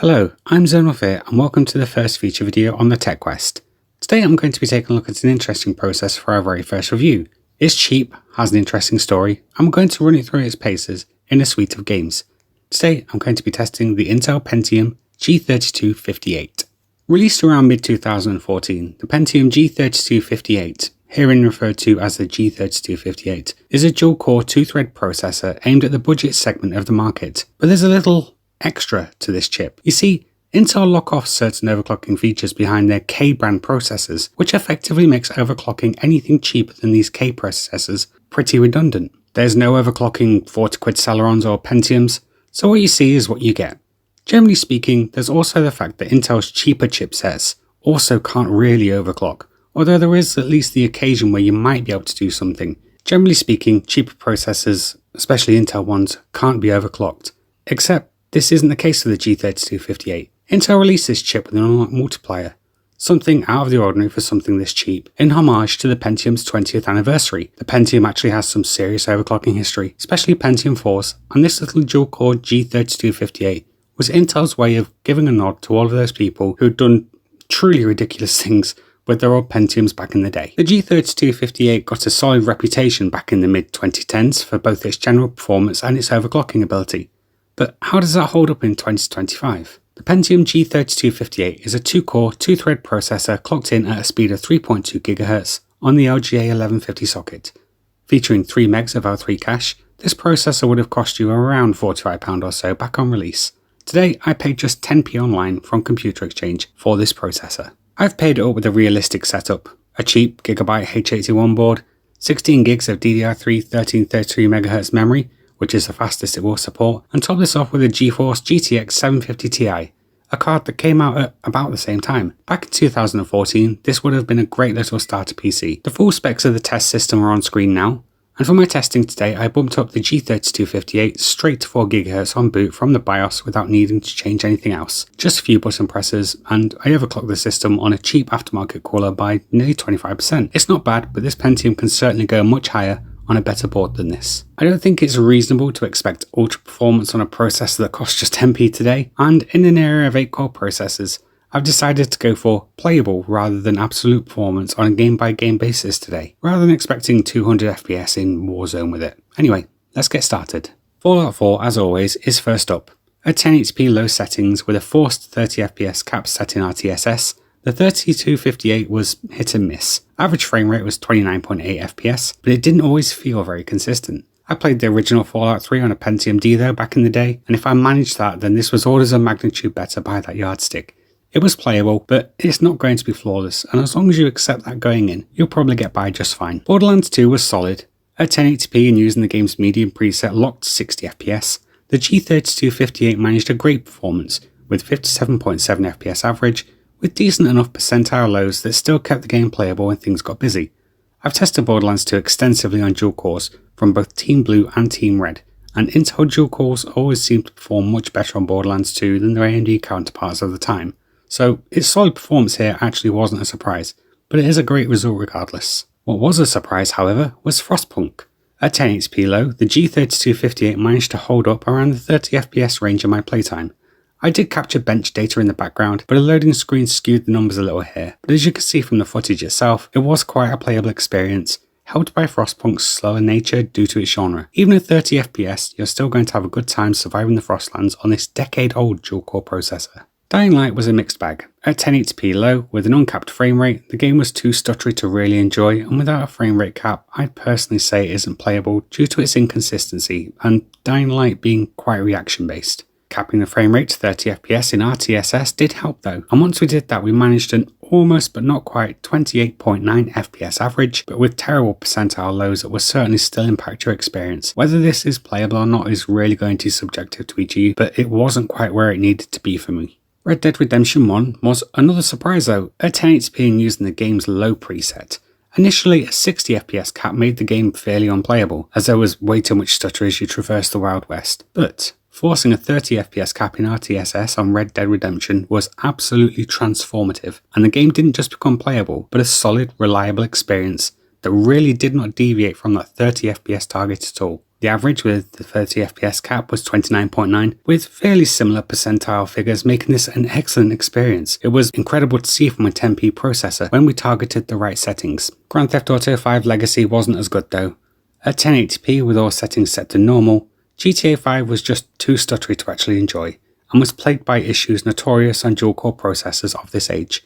Hello, I'm Zonal and welcome to the first feature video on the Tech Quest. Today I'm going to be taking a look at an interesting processor for our very first review. It's cheap, has an interesting story, and we're going to run it through its paces in a suite of games. Today I'm going to be testing the Intel Pentium G3258. Released around mid-2014, the Pentium G3258, herein referred to as the G3258, is a dual-core 2-thread processor aimed at the budget segment of the market, but there's a little extra to this chip. You see, Intel lock off certain overclocking features behind their K brand processors, which effectively makes overclocking anything cheaper than these K processors pretty redundant. There's no overclocking 40 quid Celerons or Pentiums, so what you see is what you get. Generally speaking, there's also the fact that Intel's cheaper chipsets also can't really overclock, although there is at least the occasion where you might be able to do something. Generally speaking, cheaper processors, especially Intel ones, can't be overclocked. Except this isn't the case with the G3258. Intel released this chip with an unlock multiplier, something out of the ordinary for something this cheap, in homage to the Pentium's 20th anniversary. The Pentium actually has some serious overclocking history, especially Pentium 4s, and this little dual-core G3258 was Intel's way of giving a nod to all of those people who'd done truly ridiculous things with their old Pentiums back in the day. The G3258 got a solid reputation back in the mid-2010s for both its general performance and its overclocking ability. But how does that hold up in 2025? The Pentium G3258 is a 2-core, 2-thread processor clocked in at a speed of 3.2 GHz on the LGA 1150 socket. Featuring 3 megs of L3 cache, this processor would have cost you around £45 or so back on release. Today, I paid just 10p online from Computer Exchange for this processor. I've paid it up with a realistic setup, a cheap Gigabyte H81 board, 16 gigs of DDR3 1333MHz memory, which is the fastest it will support, and top this off with a GeForce GTX 750 Ti, a card that came out at about the same time. Back in 2014, this would have been a great little starter PC. The full specs of the test system are on screen now, and for my testing today I bumped up the G3258 straight to 4GHz on boot from the BIOS without needing to change anything else. Just a few button presses, and I overclocked the system on a cheap aftermarket cooler by nearly 25%. It's not bad, but this Pentium can certainly go much higher on a better board than this. I don't think it's reasonable to expect ultra performance on a processor that costs just 10p today, and in an era of 8-core processors, I've decided to go for playable rather than absolute performance on a game-by-game basis today, rather than expecting 200 FPS in Warzone with it. Anyway, let's get started. Fallout 4, as always, is first up. At 1080p low settings with a forced 30 FPS cap set in RTSS, the 3258 was hit and miss. Average frame rate was 29.8 FPS, but it didn't always feel very consistent. I played the original Fallout 3 on a Pentium D though back in the day, and if I managed that, then this was orders of magnitude better by that yardstick. It was playable, but it's not going to be flawless, and as long as you accept that going in, you'll probably get by just fine. Borderlands 2 was solid. At 1080p and using the game's medium preset locked to 60 FPS, the G3258 managed a great performance, with 57.7 FPS average, with decent enough percentile lows that still kept the game playable when things got busy. I've tested Borderlands 2 extensively on dual cores from both Team Blue and Team Red, and Intel dual cores always seem to perform much better on Borderlands 2 than their AMD counterparts of the time, so its solid performance here actually wasn't a surprise, but it is a great result regardless. What was a surprise, however, was Frostpunk. At 1080p low, the G3258 managed to hold up around the 30 FPS range in my playtime. I did capture bench data in the background, but a loading screen skewed the numbers a little here. But as you can see from the footage itself, it was quite a playable experience, helped by Frostpunk's slower nature due to its genre. Even at 30 FPS, you're still going to have a good time surviving the Frostlands on this decade-old dual-core processor. Dying Light was a mixed bag. At 1080p low, with an uncapped frame rate, the game was too stuttery to really enjoy, and without a frame rate cap, I'd personally say it isn't playable due to its inconsistency, and Dying Light being quite reaction-based. Capping the frame rate to 30 FPS in RTSS did help though, and once we did that we managed an almost but not quite 28.9 FPS average, but with terrible percentile lows that will certainly still impact your experience. Whether this is playable or not is really going to be subjective to each of you, but it wasn't quite where it needed to be for me. Red Dead Redemption 1 was another surprise though, at 1080p and using the game's low preset. Initially, a 60 FPS cap made the game fairly unplayable, as there was way too much stutter as you traversed the Wild West, but forcing a 30 FPS cap in RTSS on Red Dead Redemption was absolutely transformative, and the game didn't just become playable, but a solid, reliable experience that really did not deviate from that 30 FPS target at all. The average with the 30 FPS cap was 29.9, with fairly similar percentile figures, making this an excellent experience. It was incredible to see from a 10p processor when we targeted the right settings. Grand Theft Auto 5 Legacy wasn't as good though. At 1080p with all settings set to normal, GTA 5 was just too stuttery to actually enjoy, and was plagued by issues notorious on dual-core processors of this age.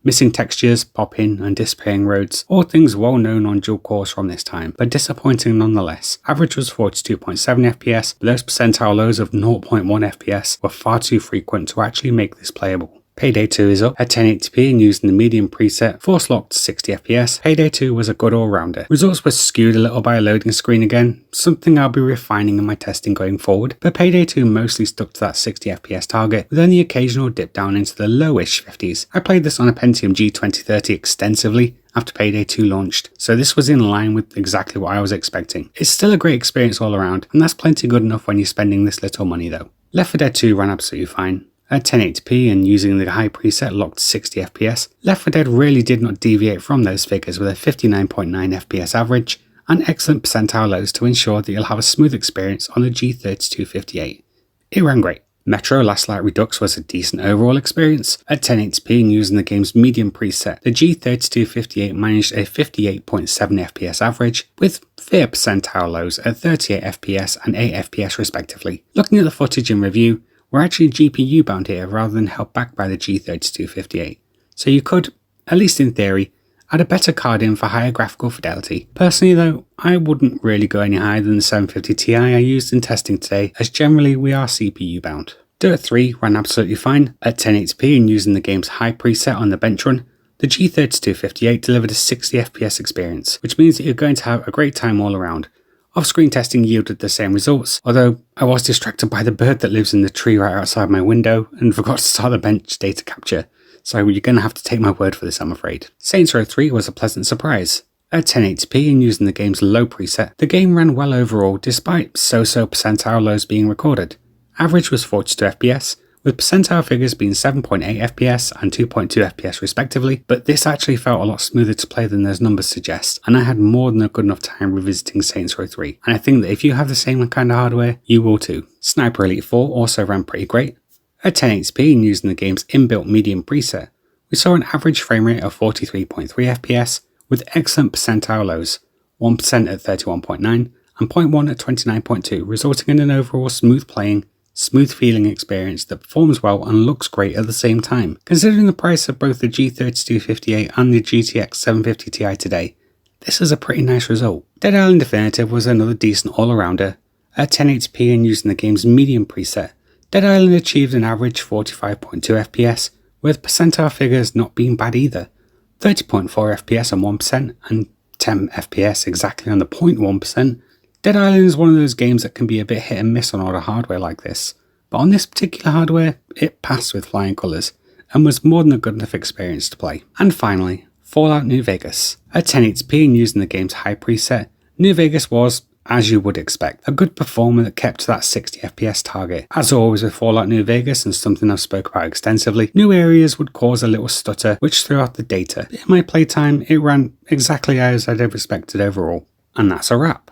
Missing textures, popping and displaying roads, all things well known on dual cores from this time, but disappointing nonetheless. Average was 42.7 FPS, but those percentile lows of 0.1 FPS were far too frequent to actually make this playable. Payday 2 is up at 1080p and using the medium preset, force locked 60 FPS. Payday 2 was a good all-rounder. Results were skewed a little by a loading screen again, something I'll be refining in my testing going forward, but Payday 2 mostly stuck to that 60 FPS target, with only occasional dip down into the lowish 50s. I played this on a Pentium G3258 extensively after Payday 2 launched, so this was in line with exactly what I was expecting. It's still a great experience all around, and that's plenty good enough when you're spending this little money though. Left 4 Dead 2 ran absolutely fine. At 1080p and using the high preset locked 60 FPS, Left 4 Dead really did not deviate from those figures with a 59.9 FPS average and excellent percentile lows to ensure that you'll have a smooth experience on the G3258. It ran great. Metro Last Light Redux was a decent overall experience. At 1080p and using the game's medium preset, the G3258 managed a 58.7 FPS average with fair percentile lows at 38 FPS and 8 FPS respectively. Looking at the footage in review, we're actually GPU bound here rather than held back by the G3258, so you could, at least in theory, add a better card in for higher graphical fidelity. Personally though, I wouldn't really go any higher than the 750 Ti I used in testing today, as generally we are CPU bound. Dirt 3 ran absolutely fine. At 1080p and using the game's high preset on the bench run, the G3258 delivered a 60 FPS experience, which means that you're going to have a great time all around. Off-screen testing yielded the same results, although I was distracted by the bird that lives in the tree right outside my window and forgot to start the bench data capture, so you're going to have to take my word for this, I'm afraid. Saints Row 3 was a pleasant surprise. At 1080p and using the game's low preset, the game ran well overall despite so-so percentile lows being recorded. Average was 42 FPS, with percentile figures being 7.8 FPS and 2.2 FPS respectively, but this actually felt a lot smoother to play than those numbers suggest, and I had more than a good enough time revisiting Saints Row 3, and I think that if you have the same kind of hardware, you will too. Sniper Elite 4 also ran pretty great. At 1080p and using the game's inbuilt medium preset, we saw an average frame rate of 43.3 FPS, with excellent percentile lows, 1% at 31.9 and 0.1 at 29.2, resulting in an overall smooth playing, smooth feeling experience that performs well and looks great at the same time. Considering the price of both the G3258 and the GTX 750 Ti today, this is a pretty nice result. Dead Island Definitive was another decent all-arounder. At 1080p and using the game's medium preset, Dead Island achieved an average 45.2 FPS, with percentile figures not being bad either. 30.4 FPS on 1% and 10 FPS exactly on the 0.1%. Dead Island is one of those games that can be a bit hit and miss on older hardware like this, but on this particular hardware, it passed with flying colours, and was more than a good enough experience to play. And finally, Fallout New Vegas. At 1080p and using the game's high preset, New Vegas was, as you would expect, a good performer that kept to that 60 FPS target. As always with Fallout New Vegas, and something I've spoke about extensively, new areas would cause a little stutter which threw out the data. In my playtime, it ran exactly as I'd have expected overall. And that's a wrap.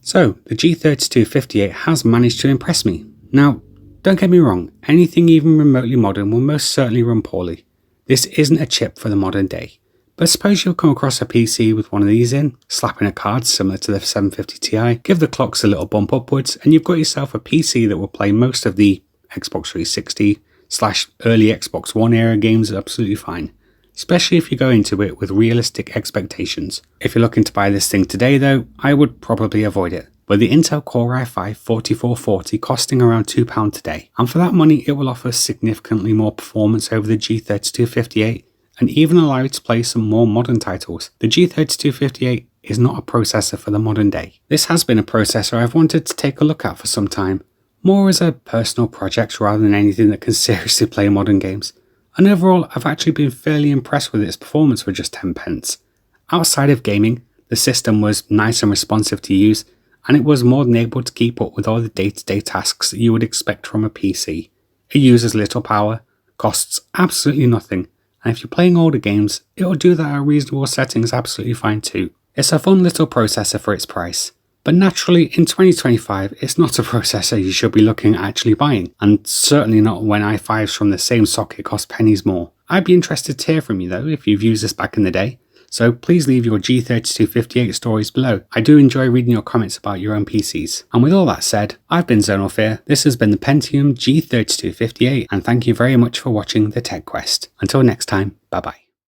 So, the G3258 has managed to impress me. Now, don't get me wrong, anything even remotely modern will most certainly run poorly. This isn't a chip for the modern day. But suppose you'll come across a PC with one of these in, slap in a card similar to the 750 Ti, give the clocks a little bump upwards, and you've got yourself a PC that will play most of the Xbox 360 / early Xbox One era games absolutely fine. Especially if you go into it with realistic expectations. If you're looking to buy this thing today though, I would probably avoid it. With the Intel Core i5 4440 costing around £2 today, and for that money it will offer significantly more performance over the G3258 and even allow you to play some more modern titles. The G3258 is not a processor for the modern day. This has been a processor I've wanted to take a look at for some time, more as a personal project rather than anything that can seriously play modern games. And overall, I've actually been fairly impressed with its performance for just 10 pence. Outside of gaming, the system was nice and responsive to use, and it was more than able to keep up with all the day-to-day tasks that you would expect from a PC. It uses little power, costs absolutely nothing, and if you're playing older games, it'll do that at reasonable settings absolutely fine too. It's a fun little processor for its price. But naturally, in 2025, it's not a processor you should be looking at actually buying, and certainly not when i5s from the same socket cost pennies more. I'd be interested to hear from you though if you've used this back in the day, so please leave your G3258 stories below. I do enjoy reading your comments about your own PCs. And with all that said, I've been Zonalfear, this has been the Pentium G3258, and thank you very much for watching the Tech Quest. Until next time, bye bye.